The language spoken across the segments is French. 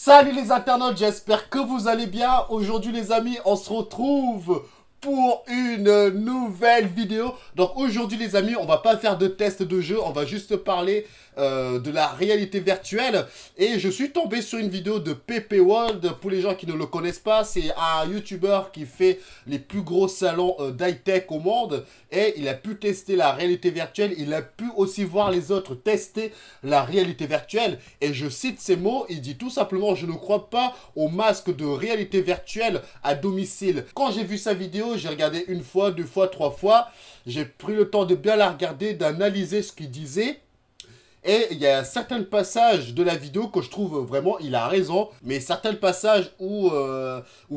Salut les internautes, j'espère que vous allez bien. Aujourd'hui les amis, on se retrouve pour une nouvelle vidéo. Donc aujourd'hui les amis, on va pas faire de test de jeu, on va juste parler de la réalité virtuelle. Et je suis tombé sur une vidéo de Pepe World. Pour les gens qui ne le connaissent pas, c'est un YouTuber qui fait les plus gros salons d'high-tech au monde. Et il a pu tester la réalité virtuelle, il a pu aussi voir les autres tester la réalité virtuelle. Et je cite ces mots, il dit tout simplement: je ne crois pas au masque de réalité virtuelle à domicile. Quand j'ai vu sa vidéo, j'ai regardé une fois, deux fois, trois fois. J'ai pris le temps de bien la regarder, d'analyser ce qu'il disait. Et il y a certains passages de la vidéo que je trouve vraiment, il a raison. Mais certains passages où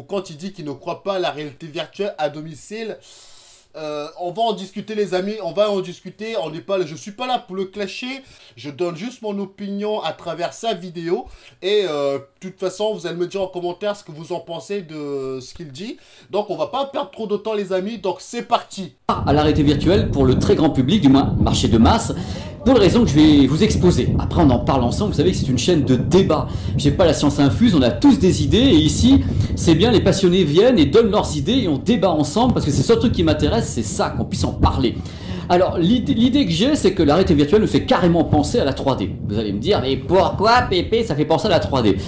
quand il dit qu'il ne croit pas à la réalité virtuelle à domicile, on va en discuter les amis, on va en discuter. Je suis pas là pour le clasher, je donne juste mon opinion à travers sa vidéo. Et de toute façon, vous allez me dire en commentaire ce que vous en pensez de ce qu'il dit. Donc on va pas perdre trop de temps les amis, donc c'est parti. À la réalité virtuelle pour le très grand public, du moins marché de masse, pour les raisons que je vais vous exposer. Après on en parle ensemble, vous savez que c'est une chaîne de débat. J'ai pas la science infuse, on a tous des idées et ici c'est bien, les passionnés viennent et donnent leurs idées et on débat ensemble parce que c'est le seul truc qui m'intéresse, c'est ça, qu'on puisse en parler. Alors l'idée que j'ai, c'est que la réalité virtuelle me fait carrément penser à la 3D. Vous allez me dire, mais pourquoi Pépé ça fait penser à la 3D?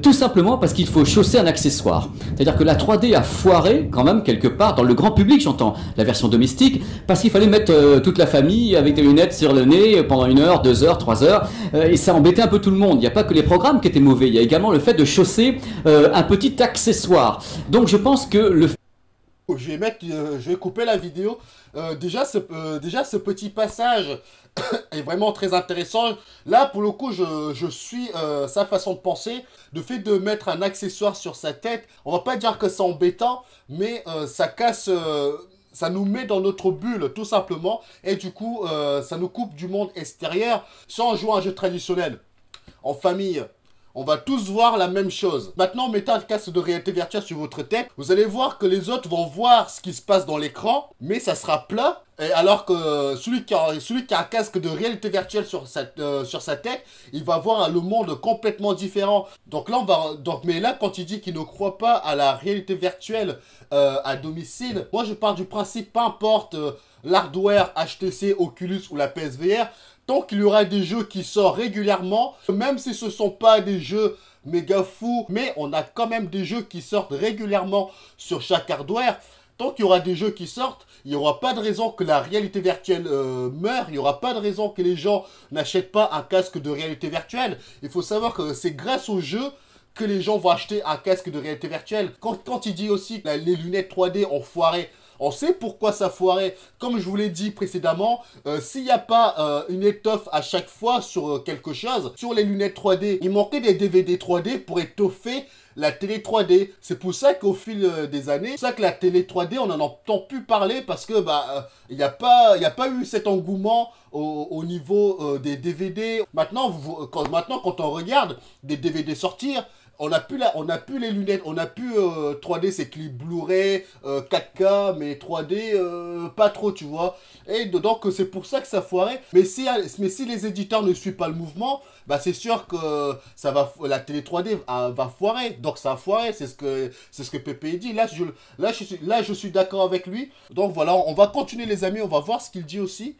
Tout simplement parce qu'il faut chausser un accessoire. C'est-à-dire que la 3D a foiré quand même quelque part, dans le grand public j'entends, la version domestique, parce qu'il fallait mettre toute la famille avec des lunettes sur le nez pendant 1 heure, 2 heures, 3 heures, et ça embêtait un peu tout le monde. Il n'y a pas que les programmes qui étaient mauvais, il y a également le fait de chausser un petit accessoire. Donc je pense que le... Je vais couper la vidéo. Déjà ce petit passage est vraiment très intéressant. Là, pour le coup, je suis sa façon de penser. Le fait de mettre un accessoire sur sa tête, on va pas dire que c'est embêtant, mais ça casse... ça nous met dans notre bulle, tout simplement. Et du coup, ça nous coupe du monde extérieur. Si on joue à un jeu traditionnel, en famille, on va tous voir la même chose. Maintenant, mettez un casque de réalité virtuelle sur votre tête. Vous allez voir que les autres vont voir ce qui se passe dans l'écran, mais ça sera plat. Et alors que celui qui a un casque de réalité virtuelle sur sa tête, il va voir le monde complètement différent. Donc là, mais là, quand il dit qu'il ne croit pas à la réalité virtuelle à domicile, moi je pars du principe, peu importe l'hardware HTC, Oculus ou la PSVR, tant qu'il y aura des jeux qui sortent régulièrement, même si ce ne sont pas des jeux méga fous, mais on a quand même des jeux qui sortent régulièrement sur chaque hardware. Tant qu'il y aura des jeux qui sortent, il n'y aura pas de raison que la réalité virtuelle meure, il n'y aura pas de raison que les gens n'achètent pas un casque de réalité virtuelle. Il faut savoir que c'est grâce aux jeux que les gens vont acheter un casque de réalité virtuelle. Quand il dit aussi que les lunettes 3D ont foiré, on sait pourquoi ça foirait. Comme je vous l'ai dit précédemment, s'il n'y a pas une étoffe à chaque fois sur quelque chose, sur les lunettes 3D, il manquait des DVD 3D pour étoffer la télé 3D. C'est pour ça qu'au fil des années, c'est pour ça que la télé 3D, on n'en entend plus parler parce que il n'y a pas eu cet engouement au niveau des DVD. Maintenant, quand on regarde des DVD sortir, on n'a plus les lunettes, on n'a plus 3D, c'est clip Blu-ray, 4K, mais 3D, pas trop, tu vois. Et donc, c'est pour ça que ça foirait. Mais si les éditeurs ne suivent pas le mouvement, bah c'est sûr que la télé 3D va foirer. Donc, ça a foiré, c'est ce que Pépé dit. Là, je suis d'accord avec lui. Donc, voilà, on va continuer, les amis, on va voir ce qu'il dit aussi.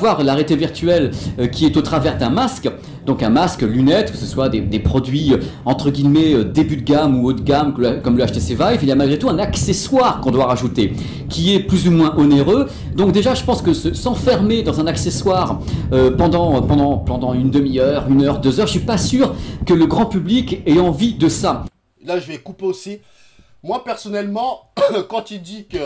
Voir la réalité virtuelle qui est au travers d'un masque, donc un masque, lunettes, que ce soit des produits entre guillemets début de gamme ou haut de gamme comme le HTC Vive, il y a malgré tout un accessoire qu'on doit rajouter, qui est plus ou moins onéreux. Donc déjà je pense que s'enfermer dans un accessoire pendant une demi-heure, 1 heure, 2 heures, je suis pas sûr que le grand public ait envie de ça. Là je vais couper aussi. Moi, personnellement, quand il dit que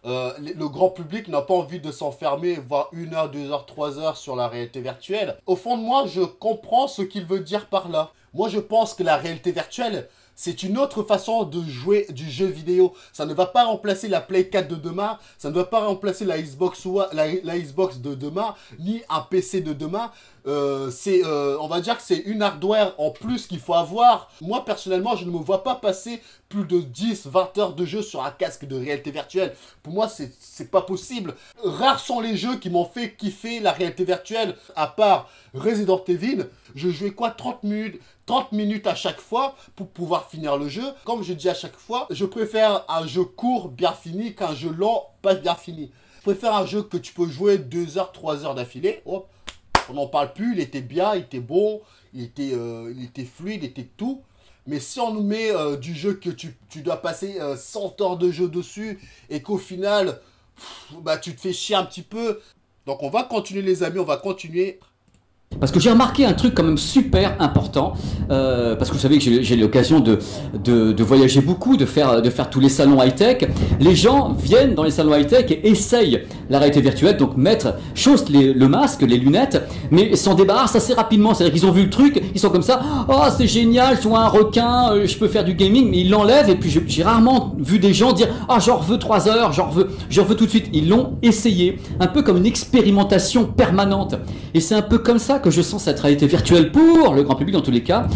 le grand public n'a pas envie de s'enfermer, voir 1 heure, 2 heures, 3 heures sur la réalité virtuelle, au fond de moi, je comprends ce qu'il veut dire par là. Moi, je pense que la réalité virtuelle, c'est une autre façon de jouer du jeu vidéo. Ça ne va pas remplacer la Play 4 de demain, ça ne va pas remplacer la Xbox de demain, ni un PC de demain. On va dire que c'est une hardware en plus qu'il faut avoir. Moi, personnellement, je ne me vois pas passer plus de 10-20 heures de jeu sur un casque de réalité virtuelle. Pour moi, c'est pas possible. Rares sont les jeux qui m'ont fait kiffer la réalité virtuelle, à part Resident Evil. Je jouais quoi, 30 minutes 30 minutes à chaque fois pour pouvoir finir le jeu. Comme je dis à chaque fois, je préfère un jeu court bien fini qu'un jeu lent pas bien fini. Je préfère un jeu que tu peux jouer 2 heures, 3 heures d'affilée. Hop, on n'en parle plus, il était bien, il était bon, il était fluide, il était tout. Mais si on nous met du jeu que tu dois passer 100 heures de jeu dessus et qu'au final, bah, tu te fais chier un petit peu. Donc on va continuer les amis, on va continuer. Parce que j'ai remarqué un truc quand même super important, parce que vous savez que j'ai l'occasion de voyager beaucoup, de faire tous les salons high-tech. Les gens viennent dans les salons high-tech et essayent la réalité virtuelle, donc chaussent le masque, les lunettes, mais s'en débarrassent assez rapidement. C'est-à-dire qu'ils ont vu le truc, ils sont comme ça, oh c'est génial, je vois un requin, je peux faire du gaming, mais ils l'enlèvent. Et puis j'ai rarement vu des gens dire, ah j'en veux 3 heures, j'en veux tout de suite. Ils l'ont essayé, un peu comme une expérimentation permanente. Et c'est un peu comme ça que je sens cette réalité virtuelle pour le grand public dans tous les cas.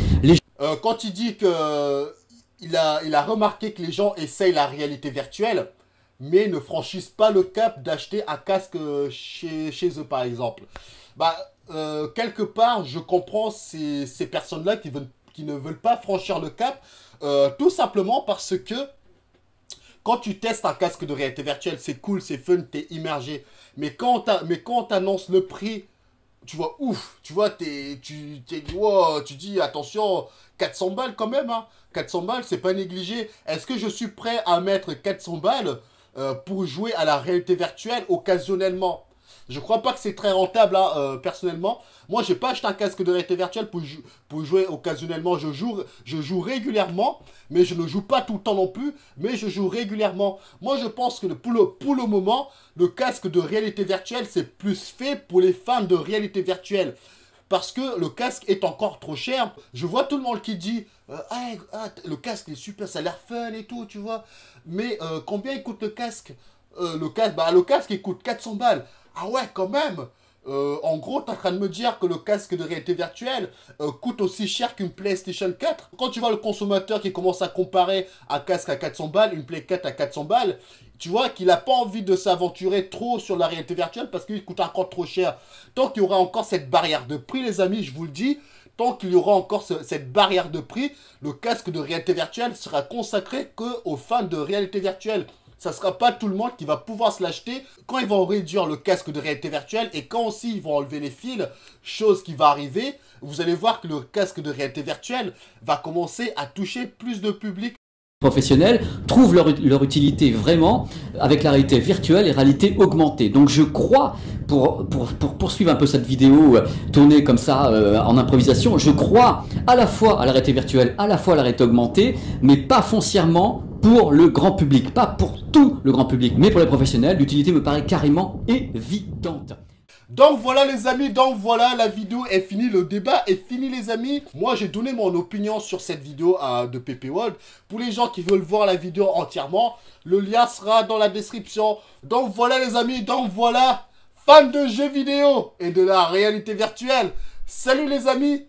Quand il dit que il a remarqué que les gens essayent la réalité virtuelle, mais ne franchissent pas le cap d'acheter un casque chez eux par exemple. Bah, quelque part, je comprends ces personnes-là qui ne veulent pas franchir le cap, tout simplement parce que quand tu testes un casque de réalité virtuelle, c'est cool, c'est fun, t'es immergé. Mais quand on t'annonce le prix, tu vois, ouf, tu vois, wow, tu dis, attention, 400 balles quand même, hein. 400 balles, c'est pas négligé. Est-ce que je suis prêt à mettre 400 balles pour jouer à la réalité virtuelle occasionnellement? Je crois pas que c'est très rentable, hein, personnellement. Moi, j'ai pas acheté un casque de réalité virtuelle pour jouer occasionnellement. Je joue régulièrement, mais je ne joue pas tout le temps non plus, mais je joue régulièrement. Moi, je pense que pour le moment, le casque de réalité virtuelle, c'est plus fait pour les fans de réalité virtuelle. Parce que le casque est encore trop cher. Je vois tout le monde qui dit le casque est super, ça a l'air fun et tout, tu vois. Mais combien il coûte le casque? Le casque il coûte 400 balles. Ah ouais, quand même. En gros, t'es en train de me dire que le casque de réalité virtuelle coûte aussi cher qu'une PlayStation 4. Quand tu vois le consommateur qui commence à comparer un casque à 400 balles, une Play 4 à 400 balles, tu vois qu'il n'a pas envie de s'aventurer trop sur la réalité virtuelle parce qu'il coûte encore trop cher. Tant qu'il y aura encore cette barrière de prix, les amis, je vous le dis, tant qu'il y aura encore cette barrière de prix, le casque de réalité virtuelle sera consacré qu'aux fans de réalité virtuelle. Ça ne sera pas tout le monde qui va pouvoir se l'acheter quand ils vont réduire le casque de réalité virtuelle et quand aussi ils vont enlever les fils, chose qui va arriver, vous allez voir que le casque de réalité virtuelle va commencer à toucher plus de public. Professionnels trouvent leur utilité vraiment avec la réalité virtuelle et réalité augmentée. Donc je crois, pour poursuivre un peu cette vidéo tournée comme ça en improvisation, je crois à la fois à la réalité virtuelle, à la fois à la réalité augmentée, mais pas foncièrement pour le grand public, pas pour tout le grand public, mais pour les professionnels, l'utilité me paraît carrément évidente. Donc voilà les amis, donc voilà, la vidéo est finie, le débat est fini les amis. Moi j'ai donné mon opinion sur cette vidéo de PP World. Pour les gens qui veulent voir la vidéo entièrement, le lien sera dans la description. Donc voilà les amis, donc voilà, fans de jeux vidéo et de la réalité virtuelle. Salut les amis.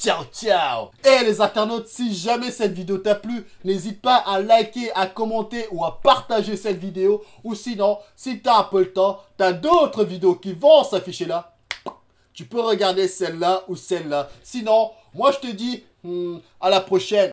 Ciao, ciao! Et les internautes, si jamais cette vidéo t'a plu, n'hésite pas à liker, à commenter ou à partager cette vidéo. Ou sinon, si t'as un peu le temps, t'as d'autres vidéos qui vont s'afficher là. Tu peux regarder celle-là ou celle-là. Sinon, moi je te dis à la prochaine.